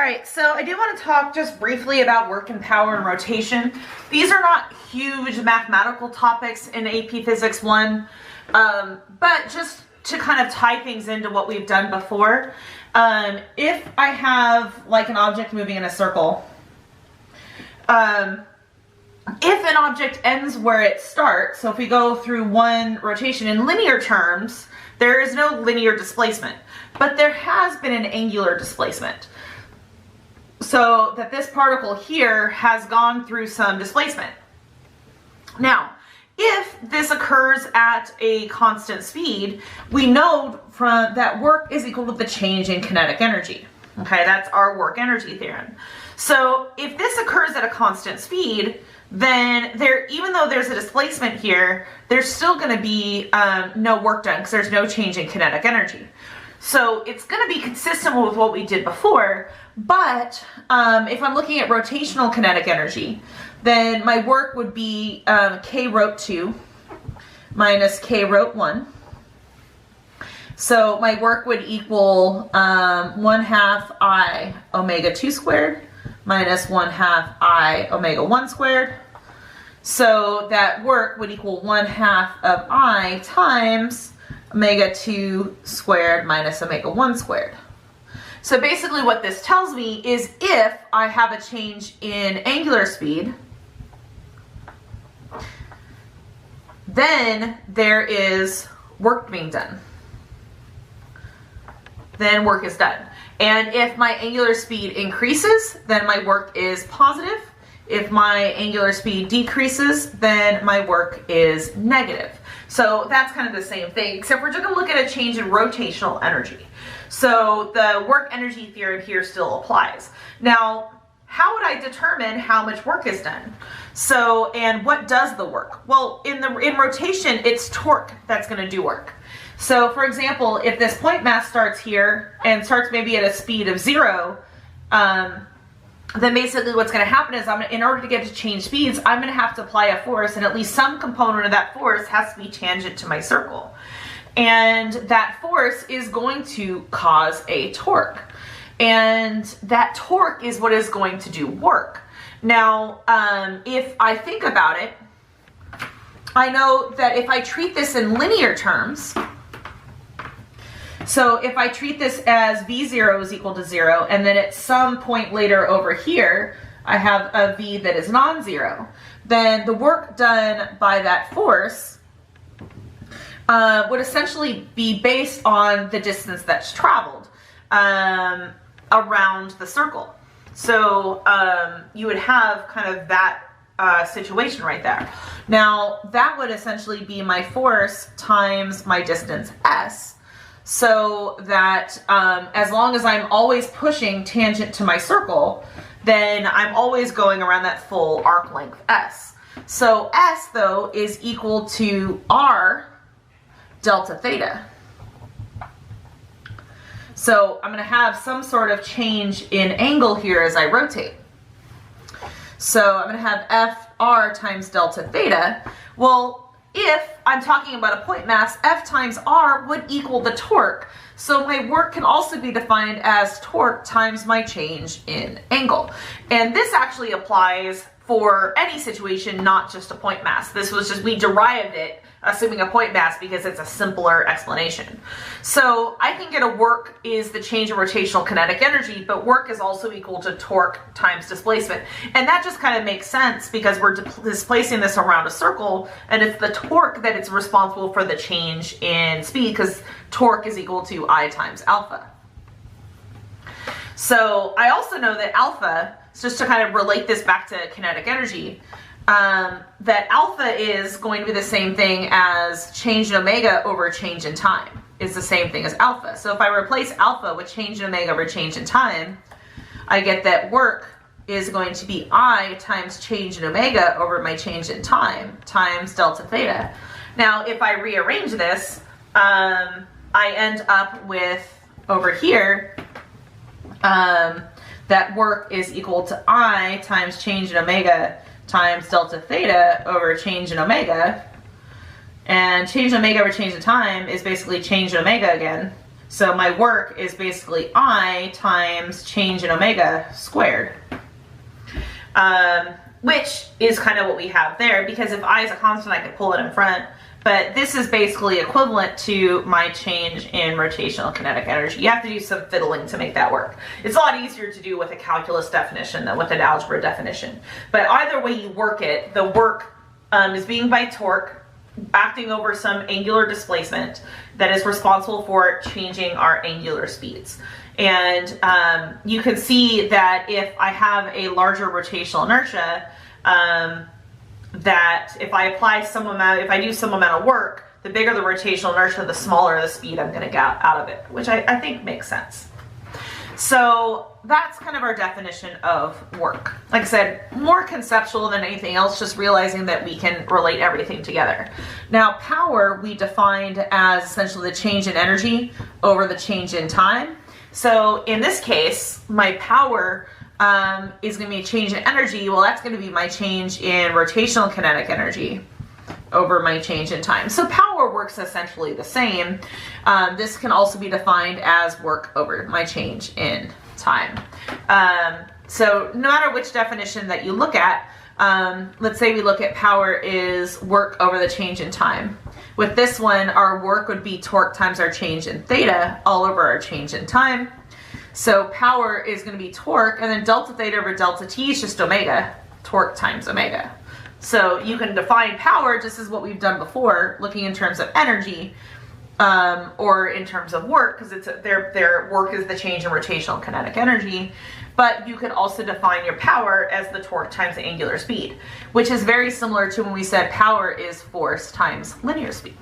right, so I do want to talk just briefly about work and power and rotation. These are not huge mathematical topics in AP Physics 1, but just to kind of tie things into what we've done before. If I have like an object moving in a circle, if an object ends where it starts, so if we go through one rotation in linear terms, there is no linear displacement, but there has been an angular displacement. So that this particle here has gone through some displacement. Now, if this occurs at a constant speed, we know from that work is equal to the change in kinetic energy. Okay, that's our work energy theorem. So if this occurs at a constant speed, then even though there's a displacement here, there's still going to be no work done because there's no change in kinetic energy. So it's going to be consistent with what we did before, but if I'm looking at rotational kinetic energy, then my work would be k rot 2 minus k rot 1. So my work would equal 1/2 I omega 2 squared minus 1/2 I omega 1 squared. So that work would equal 1/2 of I times omega 2 squared minus omega 1 squared. So basically what this tells me is if I have a change in angular speed, then there is work being done. Then work is done. And if my angular speed increases, then my work is positive. If my angular speed decreases, then my work is negative. So that's kind of the same thing, except we're just going to look at a change in rotational energy. So the work energy theorem here still applies. Now, how would I determine how much work is done? So, and what does the work? Well, in rotation, it's torque that's going to do work. So, for example, if this point mass starts here and starts maybe at a speed of 0, then basically what's going to happen is in order to get to change speeds, I'm going to have to apply a force, and at least some component of that force has to be tangent to my circle. And that force is going to cause a torque. And that torque is what is going to do work. Now, if I think about it, I know that if I treat this in linear terms, so if I treat this as V0 is equal to 0, and then at some point later over here, I have a V that is non-zero, then the work done by that force would essentially be based on the distance that's traveled around the circle. So you would have kind of that situation right there. Now, that would essentially be my force times my distance s. So that as long as I'm always pushing tangent to my circle, then I'm always going around that full arc length s. So s, though, is equal to r delta theta. So I'm going to have some sort of change in angle here as I rotate. So I'm going to have fr times delta theta. Well, if I'm talking about a point mass, F times R would equal the torque. So my work can also be defined as torque times my change in angle. And this actually applies for any situation, not just a point mass. This was just, we derived it assuming a point mass because it's a simpler explanation. So I can get a work is the change in rotational kinetic energy, but work is also equal to torque times displacement. And that just kind of makes sense because we're displacing this around a circle, and it's the torque that is responsible for the change in speed because torque is equal to I times alpha. So I also know that alpha, just to kind of relate this back to kinetic energy, that alpha is going to be the same thing as change in omega over change in time. It's the same thing as alpha. So if I replace alpha with change in omega over change in time, I get that work is going to be I times change in omega over my change in time times delta theta. Now, if I rearrange this, I end up with over here, that work is equal to I times change in omega times delta theta over change in omega. And change in omega over change in time is basically change in omega again. So my work is basically I times change in omega squared, which is kind of what we have there, because if I is a constant, I could pull it in front. But this is basically equivalent to my change in rotational kinetic energy. You have to do some fiddling to make that work. It's a lot easier to do with a calculus definition than with an algebra definition. But either way you work it, the work is being by torque, acting over some angular displacement that is responsible for changing our angular speeds. And you can see that if I have a larger rotational inertia, that if I apply some amount, if I do some amount of work, the bigger the rotational inertia, the smaller the speed I'm going to get out of it, which I think makes sense. So that's kind of our definition of work. Like I said, more conceptual than anything else, just realizing that we can relate everything together. Now, power we defined as essentially the change in energy over the change in time. So in this case, my power is going to be a change in energy. Well, that's going to be my change in rotational kinetic energy over my change in time. So power works essentially the same. This can also be defined as work over my change in time. So no matter which definition that you look at, let's say we look at power is work over the change in time. With this one, our work would be torque times our change in theta all over our change in time. So power is going to be torque, and then delta theta over delta t is just omega, torque times omega. So you can define power just as what we've done before, looking in terms of energy, or in terms of work, because it's their work is the change in rotational kinetic energy. But you could also define your power as the torque times the angular speed, which is very similar to when we said power is force times linear speed.